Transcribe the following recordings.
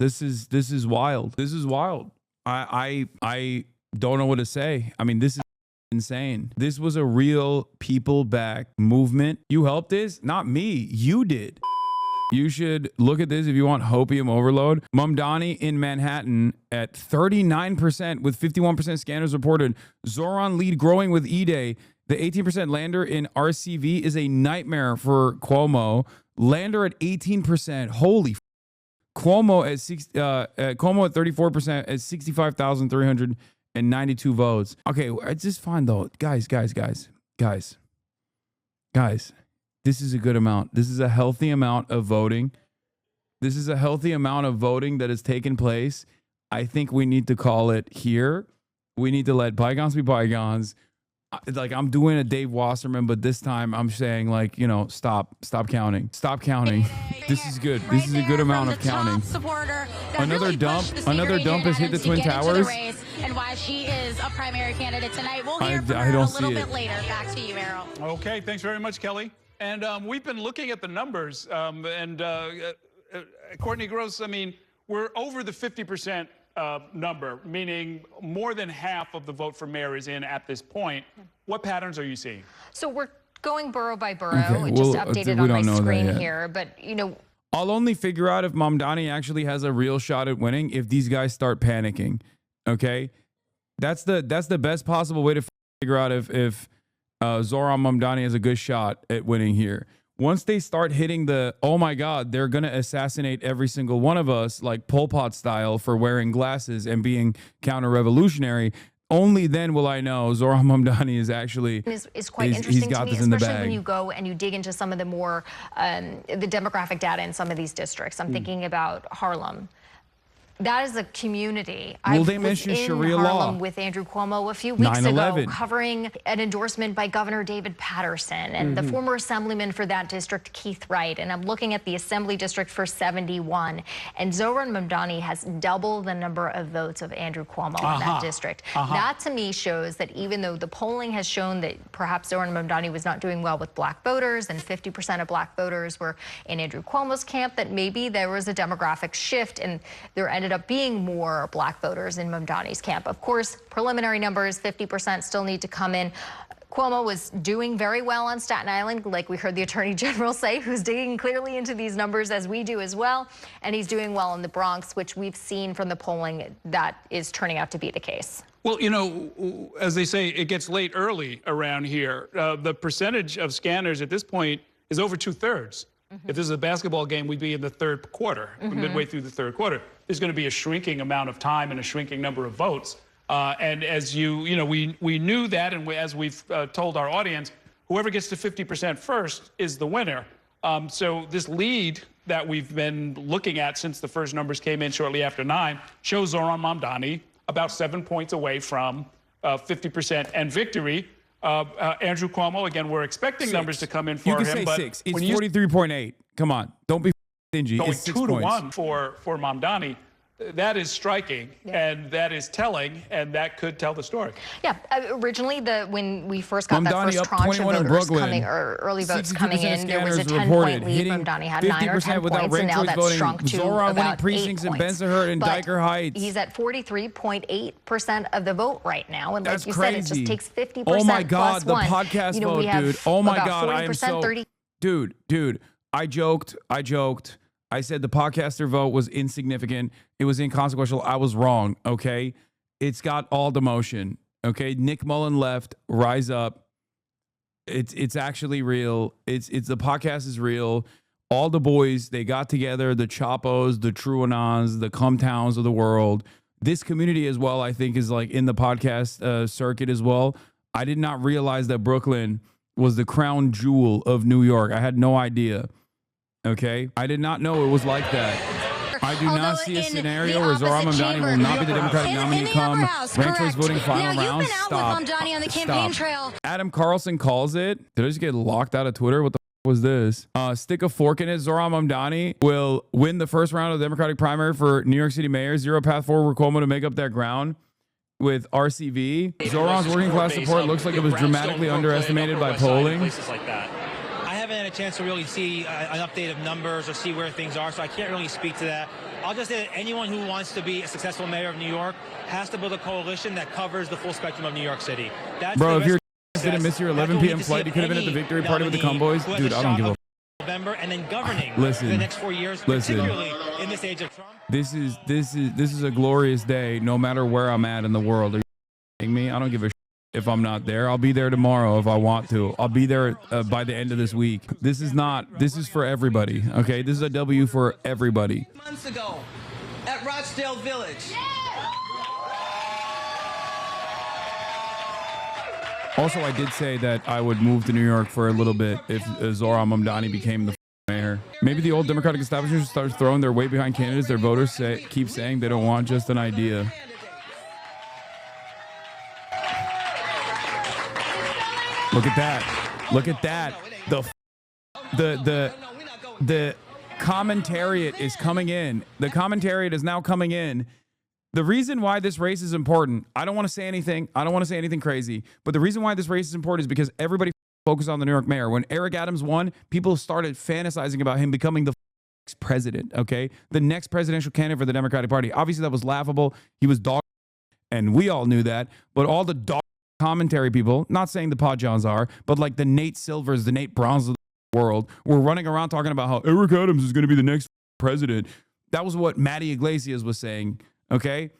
This is wild. This is wild. I don't know what to say. I mean, this is insane. This was a real people-backed movement. You helped this? Not me. You did. You should look at this if you want hopium overload. Mamdani in Manhattan at 39% with 51% scanners reported. Zohran lead growing with E-Day. The 18% lander in RCV is a nightmare for Cuomo. Lander at 18%. Holy Cuomo at Cuomo at 34% at 65,392 votes. Okay, it's just fine though. Guys. This is a good amount. This is a healthy amount of voting. This is a healthy amount of voting that has taken place. I think we need to call it here. We need to let bygones be bygones. Like, I'm doing a Dave Wasserman, but this time I'm saying, like, you know, stop counting. Stop counting. This is good. This is a good amount of counting. Another dump has hit the Twin Towers. And why she is a primary candidate tonight. We'll hear from her a little bit later. Back to you, Errol. Okay, thanks very much, Kelly. And we've been looking at the numbers, Courtney Gross, I mean, we're over the 50% number, meaning more than half of the vote for mayor is in at this point. What patterns are you seeing? So we're going borough by borough. It just updated on my screen here, but you know, I'll only figure out if Mamdani actually has a real shot at winning if these guys start panicking. Okay, that's the best possible way to figure out if Zohran Mamdani has a good shot at winning here. Once they start hitting the, oh my God, they're going to assassinate every single one of us, like Pol Pot style, for wearing glasses and being counter-revolutionary, only then will I know Zohran Mamdani is actually is quite interesting to me, especially when you go and you dig into some of the more the demographic data in some of these districts. I'm thinking about Harlem. That is a community. Will they mention Sharia law with Andrew Cuomo a few weeks ago, covering an endorsement by Governor David Patterson and the former assemblyman for that district, Keith Wright. And I'm looking at the assembly district for 71. And Zohran Mamdani has double the number of votes of Andrew Cuomo in that district. That to me shows that even though the polling has shown that perhaps Zohran Mamdani was not doing well with black voters and 50% of black voters were in Andrew Cuomo's camp, that maybe there was a demographic shift and there ended up being more black voters in Mamdani's camp. Of course, preliminary numbers, 50% still need to come in. Cuomo was doing very well on Staten Island, like we heard the Attorney General say, who's digging clearly into these numbers as we do as well. And he's doing well in the Bronx, which we've seen from the polling that is turning out to be the case. Well, you know, as they say, it gets late early around here. The percentage of scanners at this point is over 2/3. If this is a basketball game, we'd be in the third quarter, midway through the third quarter. There's going to be a shrinking amount of time and a shrinking number of votes. And as you know, we knew that, and as we've told our audience, whoever gets to 50% first is the winner. So this lead that we've been looking at since the first numbers came in shortly after 9 shows Zohran Mamdani about 7 points away from 50% and victory. Andrew Cuomo, again, we're expecting numbers to come in for him. You can say 6. It's 43.8. Come on. Don't be stingy. Going it's 6 2 to points. 1 for Mamdani. That is striking, and that is telling, and that could tell the story. Yeah, originally when we first got Mamdani that first tranche of voters coming, or early votes coming in, there was a 10-point lead. Mamdani had 9 or 10 points, and now that's shrunk to about 8 points. In Bensonhurst and Diker Heights. He's at 43.8% of the vote right now, and that's like you crazy. said, it just takes 50%. Oh my God, plus the podcast vote, dude. Oh my God, I am so. Dude, I joked. I said the podcaster vote was insignificant. It was inconsequential. I was wrong, okay? It's got all the motion, okay? Nick Mullen left, rise up. It's actually real. It's the podcast is real. All the boys, they got together, the Chapos, the Truanons, the Come Towns of the world. This community as well, I think, is like in the podcast circuit as well. I did not realize that Brooklyn was the crown jewel of New York. I had no idea. Okay, I did not know it was like that. I do not see a scenario where Zohran Mamdani will not be the Democratic nominee come ranked choice voting final round. Stop. Adam Carlson calls it. Did I just get locked out of Twitter? What the was this? Stick a fork in it. Zohran Mamdani will win the first round of the Democratic primary for New York City mayor. Zero path forward for Cuomo to make up that ground with RCV. Zohran's working class support looks like it was dramatically underestimated by polling. I haven't had a chance to really see an update of numbers or see where things are, so I can't really speak to that. I'll just say that anyone who wants to be a successful mayor of New York has to build a coalition that covers the full spectrum of New York City. That's Bro, if you're didn't miss your 11 p.m. flight, you could have been at the victory party with the convoys. Dude, I don't give a November and then governing listen, for the next 4 years, particularly in this age of Trump. This is a glorious day, no matter where I'm at in the world. Are you kidding me? I don't give a shit if I'm not there. I'll be there tomorrow if I want to. I'll be there by the end of this week. This is for everybody. Okay, this is a W for everybody. Months ago at Rochdale Village. Also, I did say that I would move to New York for a little bit if Zohran Mamdani became the mayor. Maybe the old Democratic establishment starts throwing their weight behind candidates their voters keep saying they don't want just an idea. Look at that. Look at that. The commentariat is coming in. The commentariat is now coming in. The reason why this race is important, I don't want to say anything. I don't want to say anything crazy. But the reason why this race is important is because everybody focused on the New York mayor. When Eric Adams won, people started fantasizing about him becoming the next president, okay? The next presidential candidate for the Democratic Party. Obviously, that was laughable. He was dog, and we all knew that. But all the dog commentary people, not saying the Podjohns are, but like the Nate Silvers, the Nate Browns of the world, were running around talking about how Eric Adams is going to be the next president. That was what Matty Iglesias was saying. Okay,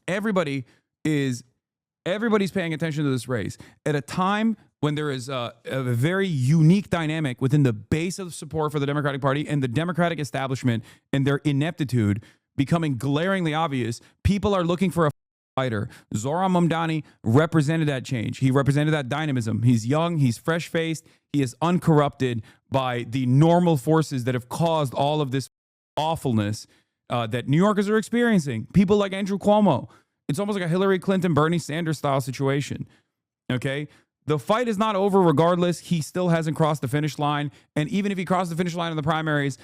everybody's paying attention to this race at a time when there is a very unique dynamic within the base of support for the Democratic Party and the Democratic establishment and their ineptitude becoming glaringly obvious. People are looking for a fighter. Zohran Mamdani represented that change. He represented that dynamism. He's young. He's fresh-faced. He is uncorrupted by the normal forces that have caused all of this awfulness that New Yorkers are experiencing. People like Andrew Cuomo. It's almost like a Hillary Clinton, Bernie Sanders style situation. Okay? The fight is not over regardless. He still hasn't crossed the finish line. And even if he crossed the finish line in the primaries,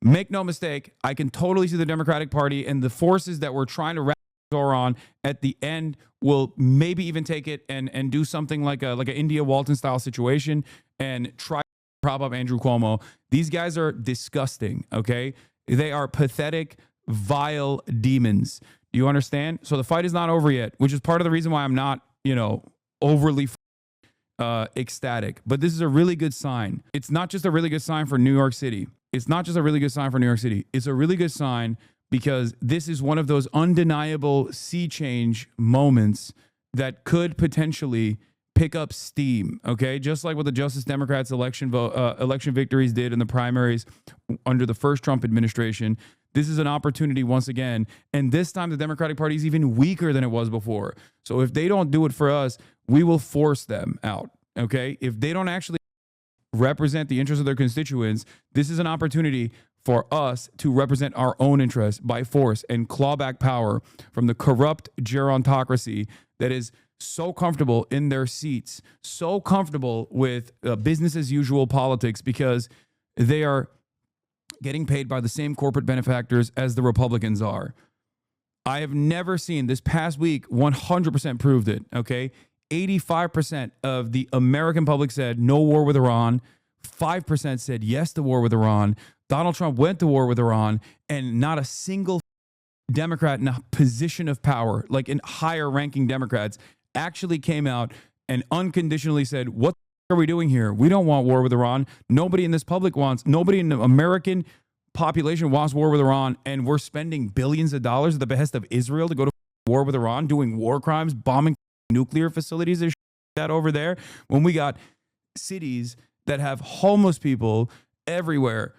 make no mistake, I can totally see the Democratic Party and the forces that were trying to wrap Zohran at the end will maybe even take it and do something like an India Walton style situation and try to prop up Andrew Cuomo. These guys are disgusting, okay? They are pathetic, vile demons. Do you understand? So the fight is not over yet, which is part of the reason why I'm not, overly ecstatic. But this is a really good sign. It's not just a really good sign for New York City. It's not just a really good sign for New York City. It's a really good sign because this is one of those undeniable sea change moments that could potentially pick up steam, okay? Just like what the Justice Democrats election victories did in the primaries under the first Trump administration. This is an opportunity once again, and this time the Democratic Party is even weaker than it was before. So if they don't do it for us, we will force them out, okay? If they don't actually represent the interests of their constituents, this is an opportunity for us to represent our own interests by force and claw back power from the corrupt gerontocracy that is so comfortable in their seats, so comfortable with business as usual politics because they are getting paid by the same corporate benefactors as the Republicans are. I have never seen, this past week 100% proved it, okay? 85% of the American public said no war with Iran. 5% said yes to war with Iran. Donald Trump went to war with Iran, and not a single Democrat in a position of power, like in higher ranking Democrats, actually came out and unconditionally said, what are we doing here? We don't want war with Iran. Nobody in this public wants, nobody in the American population wants war with Iran, and we're spending billions of dollars at the behest of Israel to go to war with Iran, doing war crimes, bombing nuclear facilities and that over there, when we got cities that have homeless people everywhere.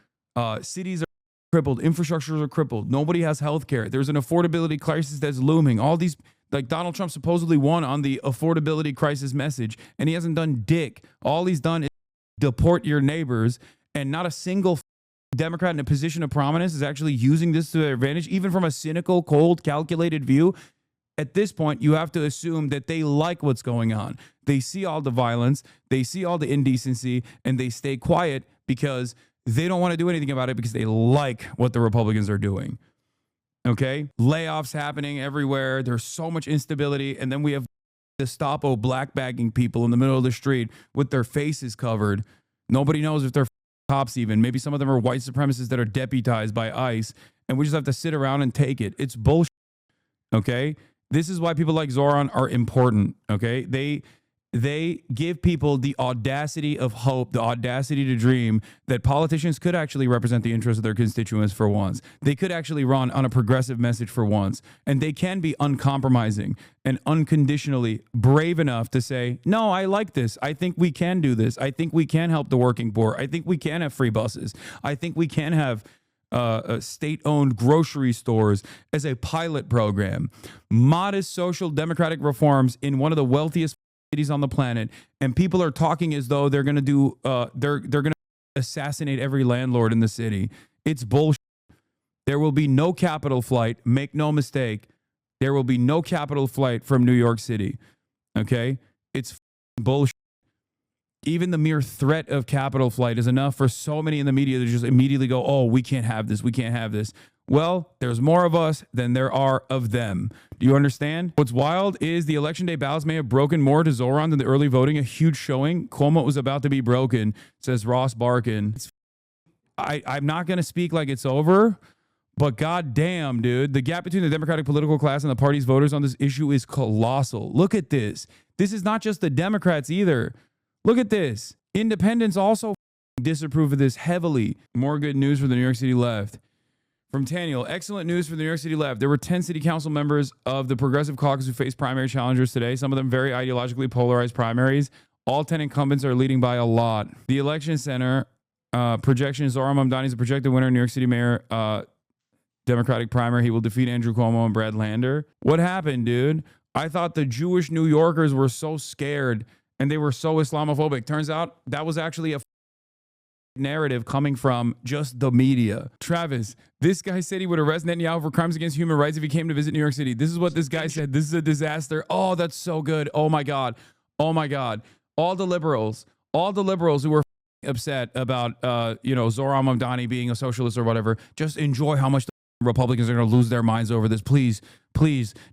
Cities are crippled, infrastructures are crippled, nobody has health care, there's an affordability crisis that's looming. All these, like Donald Trump supposedly won on the affordability crisis message, and he hasn't done dick. All he's done is deport your neighbors, and not a single Democrat in a position of prominence is actually using this to their advantage, even from a cynical, cold, calculated view. At this point, you have to assume that they like what's going on. They see all the violence, they see all the indecency, and they stay quiet because they don't want to do anything about it because they like what the Republicans are doing. Okay? Layoffs happening everywhere. There's so much instability. And then we have Gestapo black bagging people in the middle of the street with their faces covered. Nobody knows if they're cops even. Maybe some of them are white supremacists that are deputized by ICE. and we just have to sit around and take it. It's bullshit. Okay? This is why people like Zohran are important. Okay? They give people the audacity of hope, the audacity to dream that politicians could actually represent the interests of their constituents for once. They could actually run on a progressive message for once. And they can be uncompromising and unconditionally brave enough to say, no, I like this. I think we can do this. I think we can help the working poor. I think we can have free buses. I think we can have state-owned grocery stores as a pilot program. Modest social democratic reforms in one of the wealthiest cities on the planet, and people are talking as though they're going to do they're going to assassinate every landlord in the city. It's bullshit. There will be no capital flight. Make no mistake. There will be no capital flight from New York City. Okay? It's bullshit. Even the mere threat of capital flight is enough for so many in the media to just immediately go, oh, we can't have this. We can't have this. Well, there's more of us than there are of them. Do you understand? What's wild is the election day ballots may have broken more to Zohran than the early voting. A huge showing. Cuomo was about to be broken, says Ross Barkin. I'm not going to speak like it's over, but goddamn, dude, the gap between the Democratic political class and the party's voters on this issue is colossal. Look at this. This is not just the Democrats either. Look at this. Independents also disapprove of this heavily. More good news for the New York City left. From Taniel, excellent news for the New York City left. There were 10 city council members of the Progressive Caucus who faced primary challengers today, some of them very ideologically polarized primaries. All 10 incumbents are leading by a lot. The election center projection is Zohran Mamdani is a projected winner in New York City mayor Democratic primary. He will defeat Andrew Cuomo and Brad Lander. What happened, dude? I thought the Jewish New Yorkers were so scared and they were so Islamophobic. Turns out that was actually a narrative coming from just the media. Travis, this guy said he would arrest Netanyahu for crimes against human rights if he came to visit New York City. This is what this guy said. This is a disaster. Oh, that's so good. Oh my God. Oh my God. All the liberals who were upset about, Zohran Mamdani being a socialist or whatever, just enjoy how much the Republicans are going to lose their minds over this. Please,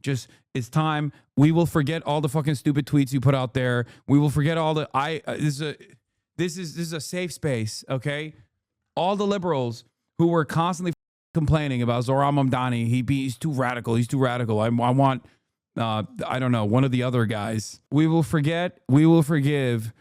just, it's time. We will forget all the fucking stupid tweets you put out there. We will forget all the, This is a safe space, okay? All the liberals who were constantly complaining about Zohran Mamdani, he's too radical. He's too radical. I want, I don't know, one of the other guys. We will forget. We will forgive,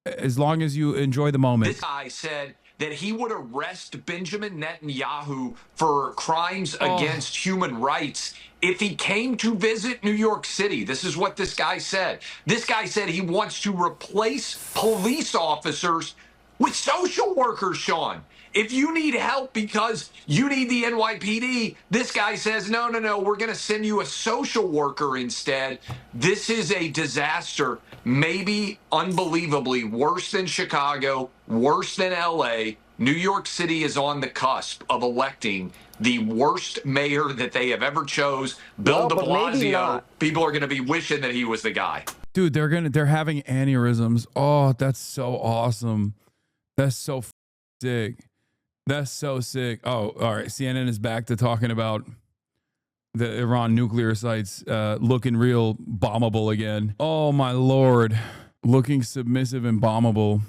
as long as you enjoy the moment. This guy said that he would arrest Benjamin Netanyahu for crimes against human rights if he came to visit New York City. This is what this guy said. This guy said he wants to replace police officers with social workers, Sean. If you need help because you need the NYPD, this guy says, no, we're going to send you a social worker instead. This is a disaster, maybe unbelievably worse than Chicago, worse than LA. New York City is on the cusp of electing the worst mayor that they have ever chose, Bill de Blasio. People are going to be wishing that he was the guy. Dude, they're having aneurysms. Oh, that's so awesome. That's so sick. That's so sick. Oh, all right. CNN is back to talking about the Iran nuclear sites looking real bombable again. Oh, my Lord. Looking submissive and bombable.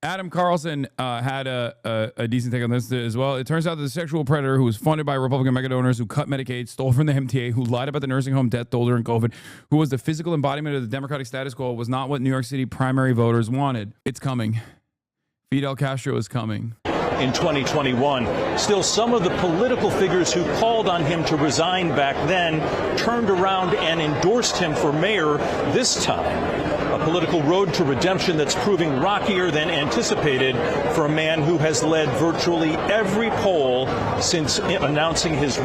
Adam Carlson had a decent take on this as well. It turns out that the sexual predator who was funded by Republican mega donors, who cut Medicaid, stole from the MTA, who lied about the nursing home death toll during COVID, who was the physical embodiment of the Democratic status quo, was not what New York City primary voters wanted. It's coming. Fidel Castro is coming. In 2021. Still, some of the political figures who called on him to resign back then turned around and endorsed him for mayor this time. A political road to redemption that's proving rockier than anticipated for a man who has led virtually every poll since announcing his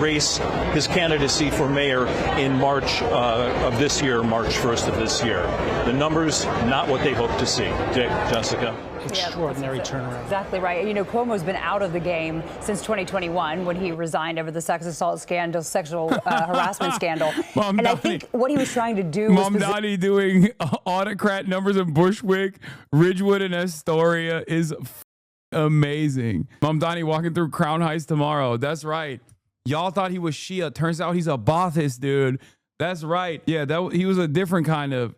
candidacy for mayor in March of this year, March 1st of this year. The numbers, not what they hoped to see. Dick, Jessica. Extraordinary turnaround. Exactly right. You know, Cuomo's been out of the game since 2021 when he resigned over the sex assault scandal, sexual harassment scandal. And I think what he was trying to do was Mamdani doing autocrat numbers in Bushwick, Ridgewood, and Astoria is amazing. Mamdani walking through Crown Heights tomorrow. That's right. Y'all thought he was Shia. Turns out he's a Baathist, dude. That's right. Yeah, he was a different kind of.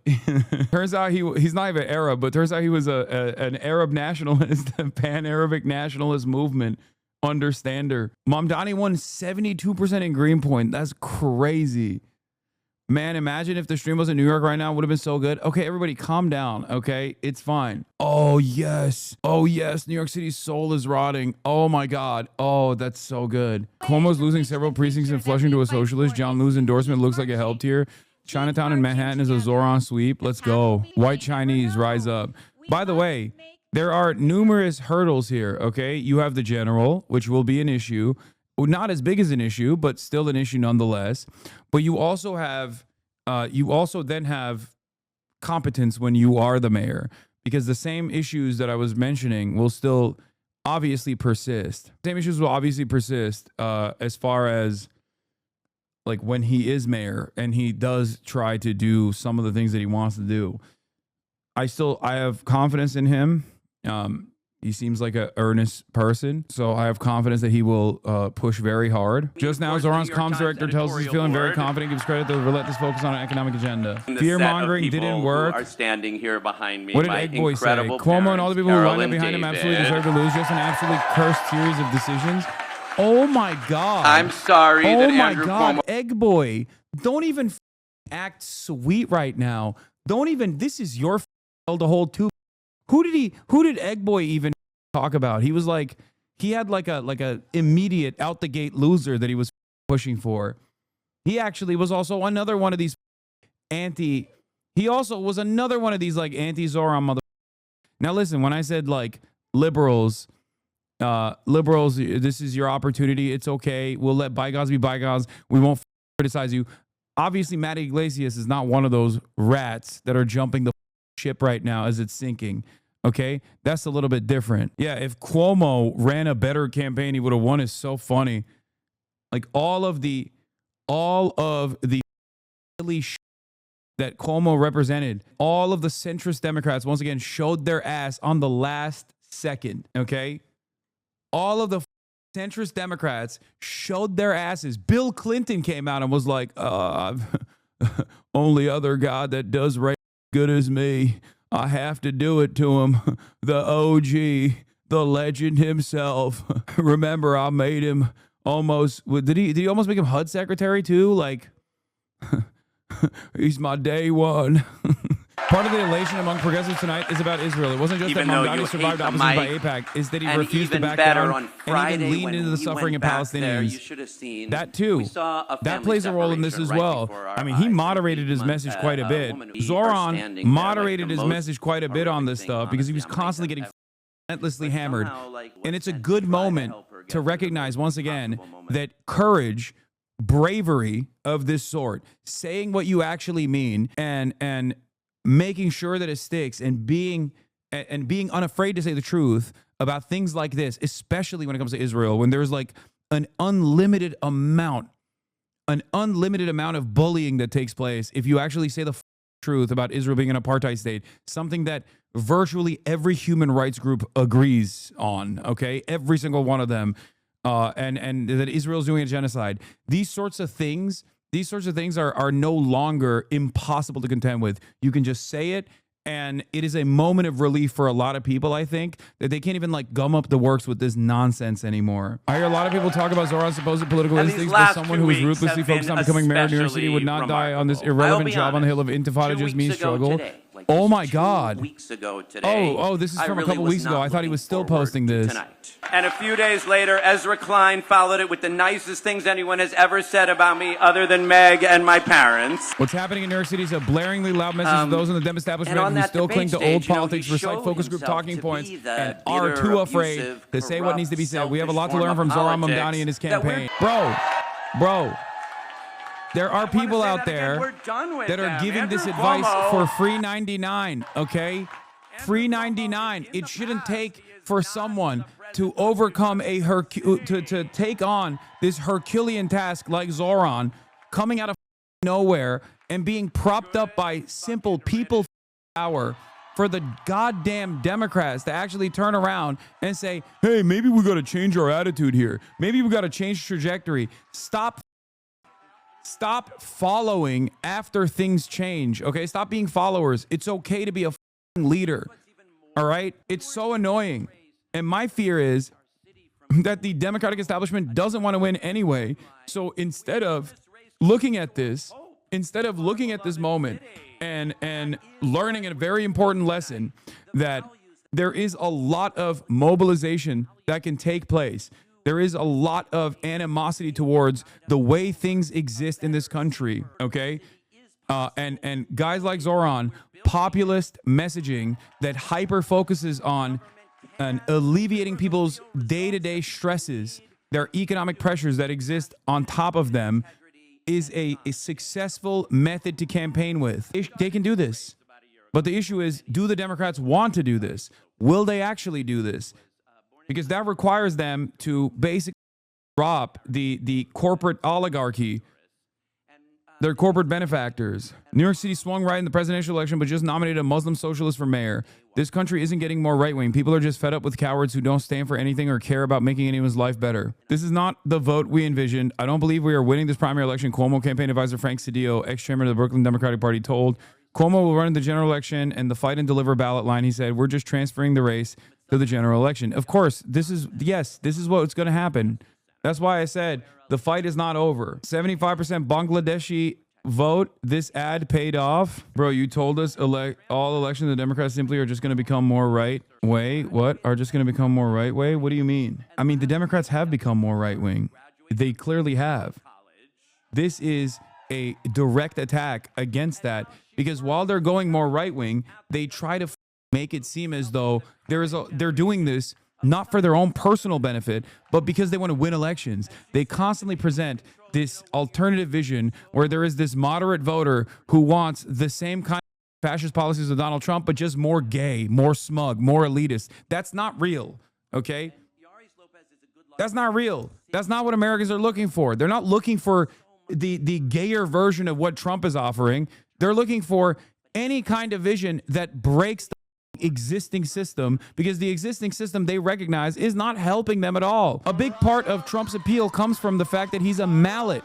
Turns out he's not even Arab, but turns out he was an Arab nationalist, a pan-Arabic nationalist movement. understander. Mamdani won 72% in Greenpoint. That's crazy. Man, imagine if the stream was in New York right now. It would have been so good. Okay, everybody, calm down. Okay, it's fine. Oh, yes. Oh, yes. New York City's soul is rotting. Oh, my God. Oh, that's so good. Cuomo's losing several precincts in Flushing to a socialist. John Liu's endorsement looks like it helped here. Chinatown in Manhattan is a Zohran sweep. Let's go. White Chinese, rise up. By the way, there are numerous hurdles here, okay? You have the general, which will be an issue. Not as big as an issue, but still an issue nonetheless. But you also have, then have competence when you are the mayor, because the same issues that I was mentioning will still obviously persist. Same issues will obviously persist as far as like when he is mayor and he does try to do some of the things that he wants to do. I have confidence in him. He seems like an earnest person, so I have confidence that he will push very hard. Just now, Zohran's comms director tells us he's feeling very confident, gives credit to the relentless focus on an economic agenda. Fear-mongering didn't work. Are standing here behind me. What did Egg Boy say? Cuomo and all the people who lined up behind him absolutely deserve to lose. Just an absolutely cursed series of decisions. Oh my God. I'm sorry that Andrew God. Cuomo... Egg Boy, don't even act sweet right now. Don't even, this is your to hold too. Who did Egg Boy even talk about? He was like, he had like a immediate out the gate loser that he was pushing for. He actually was also another one of these he also was another one of these like anti-Zohran mother. Now listen, when I said like liberals, this is your opportunity. It's okay. We'll let bygones be bygones. We won't criticize you. Obviously, Matt Iglesias is not one of those rats that are jumping the ship right now as it's sinking. Okay, that's a little bit different. Yeah, if Cuomo ran a better campaign, he would have won. Is so funny. Like all of the silly shit that Cuomo represented, all of the centrist Democrats once again showed their ass on the last second. Okay, all of the centrist Democrats showed their asses. Bill Clinton came out and was like, "Only other guy that does right good as me. I have to do it to him. The OG, the legend himself. Remember, I made him almost. Did he almost make him HUD secretary too? Like, he's my day one." Part of the elation among progressives tonight is about Israel. It wasn't just that Mamdani survived opposition by AIPAC. It's that he refused to back down and even leaned into the suffering of Palestinians. That too. That plays a role in this as well. I mean, he moderated his message quite a bit. Zohran moderated his message quite a bit on this stuff because he was constantly getting relentlessly hammered. And it's a good moment to recognize once again that courage, bravery of this sort, saying what you actually mean and making sure that it sticks and being unafraid to say the truth about things like this, especially when it comes to Israel, when there's like an unlimited amount of bullying that takes place. If you actually say the truth about Israel being an apartheid state, something that virtually every human rights group agrees on, okay? Every single one of them, and that Israel's doing a genocide. These sorts of things are no longer impossible to contend with. You can just say it, and it is a moment of relief for a lot of people, I think, that they can't even like gum up the works with this nonsense anymore. I hear a lot of people talk about Zohran's supposed political instincts, but someone who is ruthlessly focused on becoming mayor of New York City would not die on this irrelevant job on the hill of intifada just means struggle. Oh my God. Oh, this is from a couple weeks ago. I thought he was still posting this. And a few days later, Ezra Klein followed it with the nicest things anyone has ever said about me other than Meg and my parents. What's happening in New York City is a blaringly loud message to those in the Dem establishment who still cling to old politics, recite focus group talking points, and are too afraid to say what needs to be said. We have a lot to learn from Zohran Mamdani and his campaign. Bro. There are people out there that are giving this advice for free 99, okay? Free 99. It shouldn't take for someone to overcome to take on this Herculean task like Zohran, coming out of nowhere and being propped up by simple people power for the goddamn Democrats to actually turn around and say, hey, maybe we got to change our attitude here. Maybe we got to change trajectory. Stop following after things change, okay? Stop being followers. It's okay to be a leader, all right? It's so annoying. And my fear is that the Democratic establishment doesn't want to win anyway. So instead of looking at this moment and learning a very important lesson that there is a lot of mobilization that can take place. There is a lot of animosity towards the way things exist in this country, okay? And guys like Zohran, populist messaging that hyper focuses on alleviating people's day-to-day stresses, their economic pressures that exist on top of them, is a successful method to campaign with. They can do this. But the issue is, do the Democrats want to do this? Will they actually do this? Because that requires them to basically drop the corporate oligarchy, their corporate benefactors. New York City swung right in the presidential election, but just nominated a Muslim socialist for mayor. This country isn't getting more right-wing. People are just fed up with cowards who don't stand for anything or care about making anyone's life better. This is not the vote we envisioned. I don't believe we are winning this primary election. Cuomo campaign advisor Frank Cedillo, ex-chairman of the Brooklyn Democratic Party, told Cuomo will run in the general election and the fight and deliver ballot line. He said, we're just transferring the race to the general election. Of course, this is what's going to happen. That's why I said the fight is not over. 75% Bangladeshi vote. This ad paid off. Bro, you told us all elections the Democrats simply are just going to become more right way. What? Are just going to become more right way? What do you mean? I mean, the Democrats have become more right wing. They clearly have. This is a direct attack against that, because while they're going more right wing, they try to make it seem as though they're doing this not for their own personal benefit, but because they want to win elections. They constantly present this alternative vision where there is this moderate voter who wants the same kind of fascist policies of Donald Trump, but just more gay, more smug, more elitist. That's not real, okay? That's not real. That's not what Americans are looking for. They're not looking for the gayer version of what Trump is offering. They're looking for any kind of vision that breaks the existing system, because the existing system they recognize is not helping them at all. A big part of Trump's appeal comes from the fact that he's a mallet.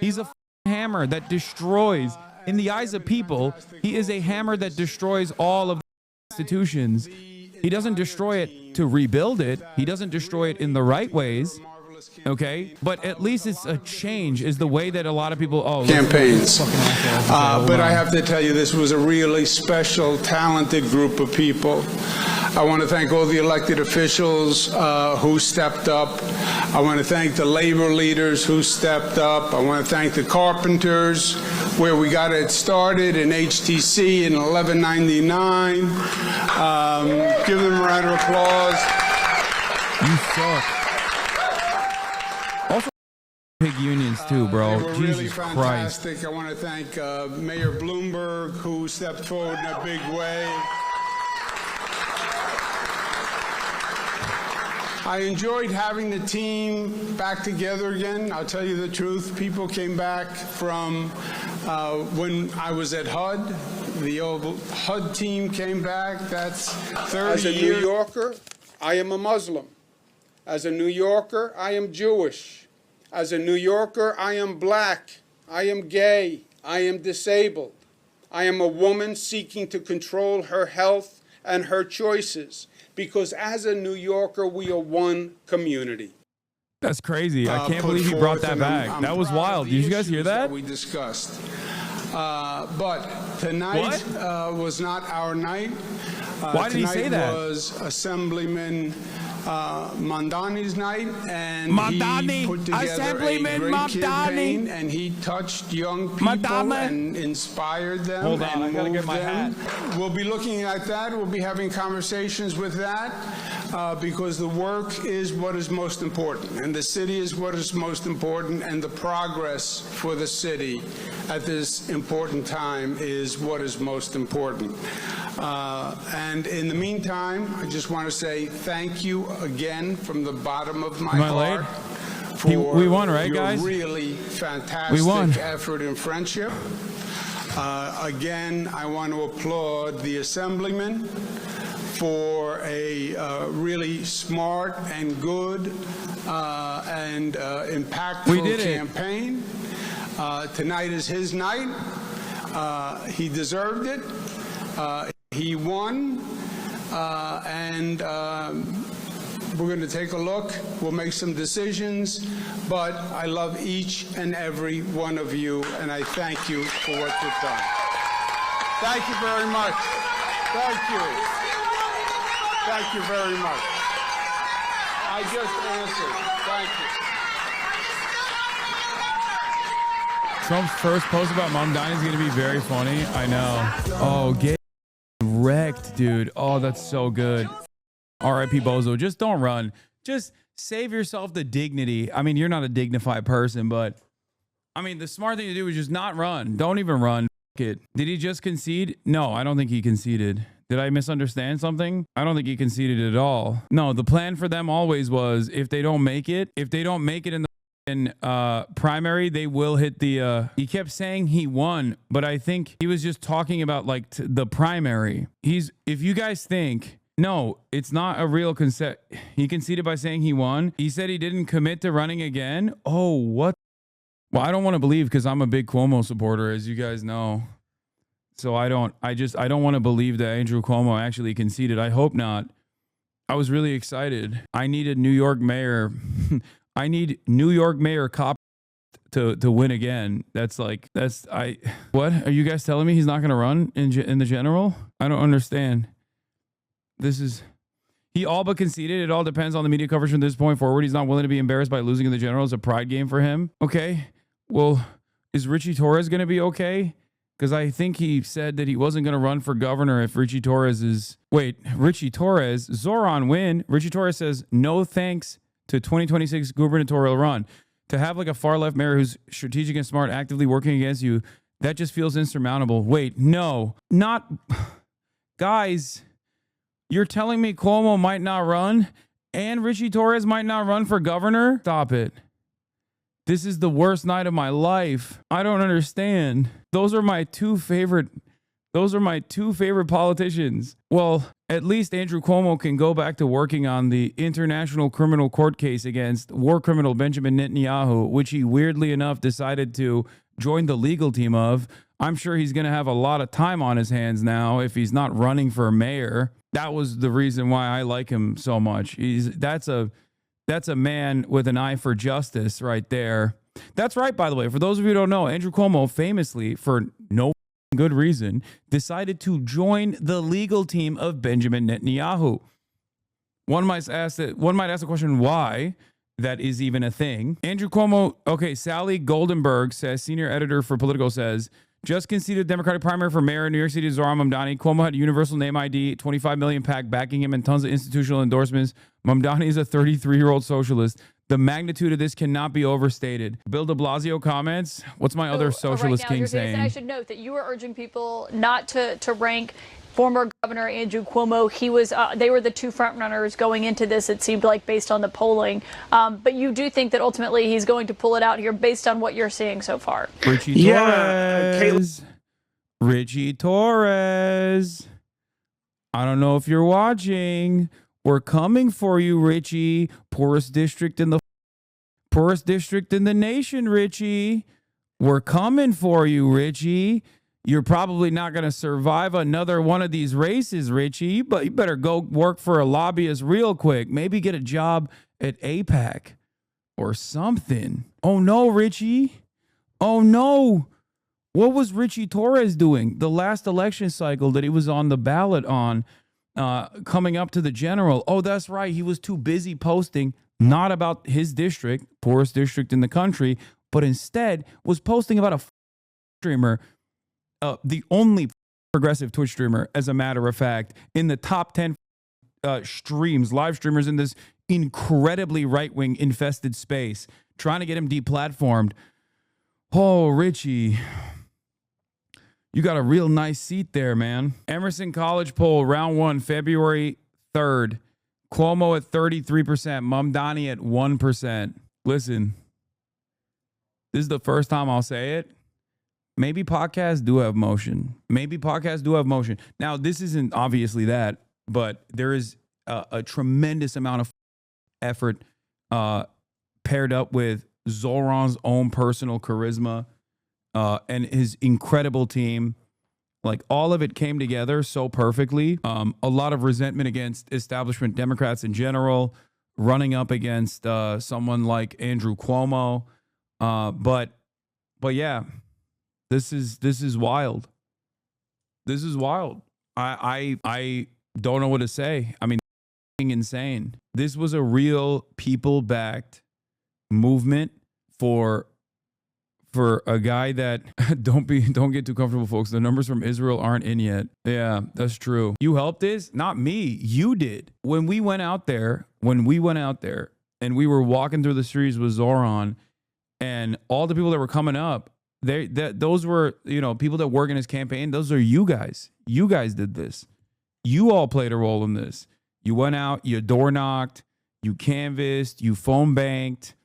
He's a hammer that destroys. In the eyes of people, he is a hammer that destroys all of the institutions. He doesn't destroy it to rebuild it. He doesn't destroy it in the right ways. Okay, but at least it's a change, is the way that a lot of people campaigns. But I have to tell you, this was a really special, talented group of people. I want to thank all the elected officials who stepped up. I want to thank the labor leaders who stepped up. I want to thank the carpenters, where we got it started in HTC in 1199. Give them a round of applause. You suck. Big unions too, bro. Jesus really fantastic. Christ. I want to thank Mayor Bloomberg, who stepped forward in a big way. I enjoyed having the team back together again. I'll tell you the truth. People came back from when I was at HUD. The old HUD team came back. That's 30 years. As a New Yorker, I am a Muslim. As a New Yorker, I am Jewish. As a New Yorker, I am black, I am gay, I am disabled. I am a woman seeking to control her health and her choices, because as a New Yorker, we are one community. That's crazy. I can't believe you brought that back. That was wild. Did you guys hear that? We discussed. But tonight was not our night. Why did he say that? Tonight was Assemblyman Mamdani's night, and he put together a great campaign, and he touched young people and inspired them. Hold on, I gotta get my hat. We'll be looking at that. We'll be having conversations with that, because the work is what is most important, and the city is what is most important, and the progress for the city at this important time is what is most important. And in the meantime, I just want to say thank you again from the bottom of my heart for we won, right, your guys? really fantastic effort and friendship. Again, I want to applaud the Assemblyman for a really smart and good and impactful campaign. Tonight is his night. He deserved it. He won, and We're going to take a look. We'll make some decisions. But I love each and every one of you, and I thank you for what you've done. Thank you very much. Thank you. Thank you very much. I just answered. Thank you. Trump's first post about Mamdani is going to be very funny. I know. Oh, get wrecked, dude. Oh, that's so good. R.I.P. Bozo. Just don't run. Just save yourself the dignity. I mean, you're not a dignified person, but I mean, the smart thing to do is just not run. Don't even run. It. Did he just concede? No, I don't think he conceded. Did I misunderstand something? I don't think he conceded at all. No, the plan for them always was if they don't make it in the primary, they will hit the he kept saying he won, but I think he was just talking about like the primary. If you guys think, no, it's not a real he conceded by saying he won. He said he didn't commit to running again. Oh, what? Well, I don't want to believe because I'm a big Cuomo supporter, as you guys know. So I don't want to believe that Andrew Cuomo actually conceded. I hope not. I was really excited. I needed New York mayor. I need New York mayor cop to win again. What are you guys telling me he's not going to run in the general? I don't understand. He all but conceded. It all depends on the media coverage from this point forward. He's not willing to be embarrassed by losing in the general. It's a pride game for him. Okay. Well, is Richie Torres going to be okay? Because I think he said that he wasn't going to run for governor if Richie Torres Zohran win. Richie Torres says no thanks to 2026 gubernatorial run. To have like a far left mayor who's strategic and smart actively working against you, that just feels insurmountable. Wait, no, not guys. You're telling me Cuomo might not run and Richie Torres might not run for governor? Stop it. This is the worst night of my life. I don't understand. Those are my two favorite politicians. Well, at least Andrew Cuomo can go back to working on the international criminal court case against war criminal Benjamin Netanyahu, which he weirdly enough decided to join the legal team of. I'm sure he's going to have a lot of time on his hands now if he's not running for mayor. That was the reason why I like him so much. That's a man with an eye for justice right there. That's right, by the way. For those of you who don't know, Andrew Cuomo famously, for no good reason, decided to join the legal team of Benjamin Netanyahu. One might ask the question, why that is even a thing. Andrew Cuomo, okay, Sally Goldenberg says, senior editor for Politico says, just conceded Democratic primary for mayor in New York City, Zohran Mamdani. Cuomo had a universal name ID, 25 million PAC backing him, and tons of institutional endorsements. Mamdani is a 33-year-old socialist. The magnitude of this cannot be overstated. Bill de Blasio comments. What's my other socialist king saying? I should note that you were urging people not to rank former Governor Andrew Cuomo. They were the two front runners going into this, it seemed like, based on the polling. But you do think that ultimately he's going to pull it out here based on what you're seeing so far. Richie Torres. I don't know if you're watching. We're coming for you, Richie. Poorest district in the nation, Richie. We're coming for you, Richie. You're probably not going to survive another one of these races, Richie, but you better go work for a lobbyist real quick. Maybe get a job at AIPAC or something. Oh, no, Richie. Oh, no. What was Richie Torres doing the last election cycle that he was on the ballot on coming up to the general? Oh, that's right. He was too busy posting not about his district, poorest district in the country, but instead was posting about a streamer, the only progressive Twitch streamer, as a matter of fact, in the top 10 live streamers in this incredibly right-wing infested space, trying to get him deplatformed. Oh, Richie, you got a real nice seat there, man. Emerson College poll, round 1, February 3rd. Cuomo at 33%, Mamdani at 1%. Listen, this is the first time I'll say it. Maybe podcasts do have motion. Now, this isn't obviously that, but there is a tremendous amount of effort paired up with Zohran's own personal charisma and his incredible team. Like, all of it came together so perfectly. A lot of resentment against establishment Democrats in general. running up against someone like Andrew Cuomo. But yeah, this is wild. This is wild. I don't know what to say. I mean, insane. This was a real people-backed movement for a guy that don't get too comfortable, folks. The numbers from Israel aren't in yet. Yeah, that's true. You helped this? Not me. You did. When we went out there and we were walking through the streets with Zohran and all the people that were coming up, those were, people that work in his campaign. Those are you guys. You guys did this. You all played a role in this. You went out, you door knocked, you canvassed, you phone banked,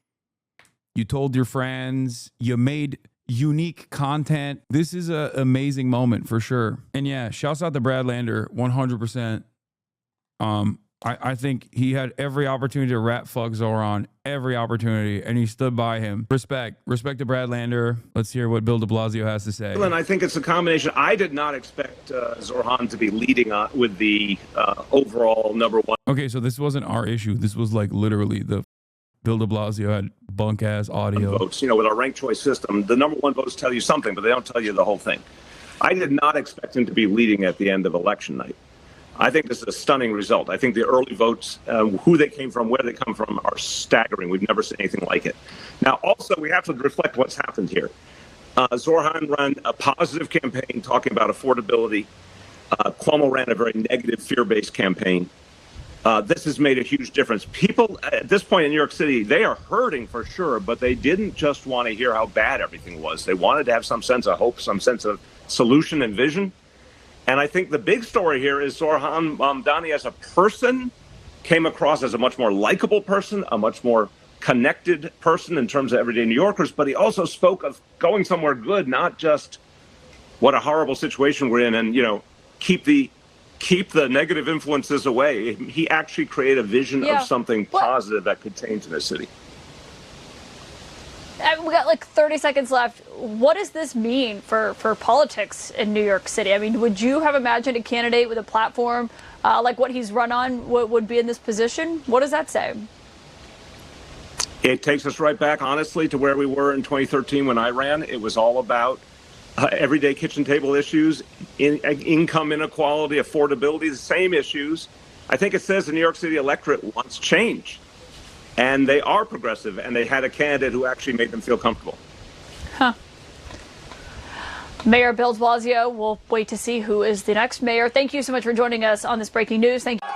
you told your friends, you made unique content. This is an amazing moment for sure. And yeah, shouts out to Brad Lander, 100%. I think he had every opportunity to rat fuck Zohran, every opportunity, and he stood by him. Respect to Brad Lander. Let's hear what Bill de Blasio has to say. I think it's a combination. I did not expect Zohran to be leading on with the overall number one. Okay, so this wasn't our issue. This was like literally the Bill de Blasio had bunk ass audio. Votes. With our ranked choice system, the number one votes tell you something, but they don't tell you the whole thing. I did not expect him to be leading at the end of election night. I think this is a stunning result. I think the early votes, who they came from, where they come from, are staggering. We've never seen anything like it. Now, also, we have to reflect what's happened here. Zohran ran a positive campaign talking about affordability. Cuomo ran a very negative, fear-based campaign. This has made a huge difference. People at this point in New York City, they are hurting for sure, but they didn't just want to hear how bad everything was. They wanted to have some sense of hope, some sense of solution and vision. And I think the big story here is Zohran Mamdani as a person came across as a much more likable person, a much more connected person in terms of everyday New Yorkers, but he also spoke of going somewhere good, not just what a horrible situation we're in and, keep the negative influences away. He actually created a vision of something positive that could change in the city. We got like 30 seconds left. What does this mean for politics in New York City? I mean, would you have imagined a candidate with a platform like what he's run on would be in this position? What does that say? It takes us right back, honestly, to where we were in 2013 when I ran. It was all about everyday kitchen table issues, income inequality, affordability, the same issues. I think it says the New York City electorate wants change. And they are progressive, and they had a candidate who actually made them feel comfortable. Huh. Mayor Bill de Blasio, we'll wait to see who is the next mayor. Thank you so much for joining us on this breaking news. Thank you.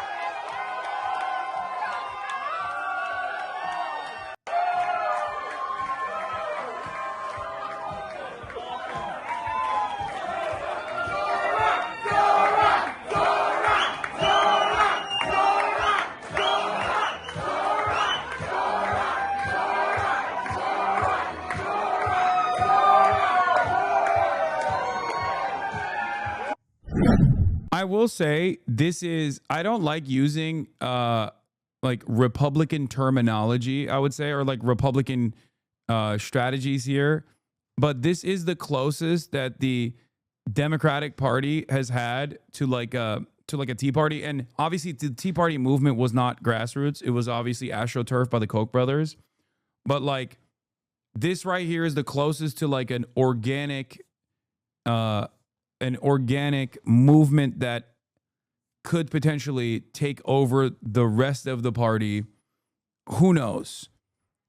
I will say I don't like using like Republican terminology, I would say, or like Republican strategies here. But this is the closest that the Democratic Party has had to like a Tea Party. And obviously the Tea Party movement was not grassroots. It was obviously AstroTurf by the Koch brothers. But like this right here is the closest to like an organic movement that could potentially take over the rest of the party. Who knows?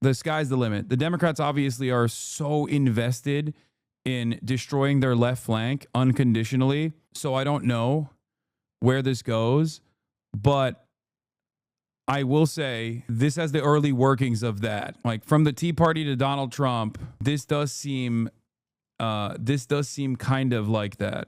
The sky's the limit. The Democrats obviously are so invested in destroying their left flank unconditionally. So I don't know where this goes, but I will say this has the early workings of that. Like from the Tea Party to Donald Trump, this does seem kind of like that.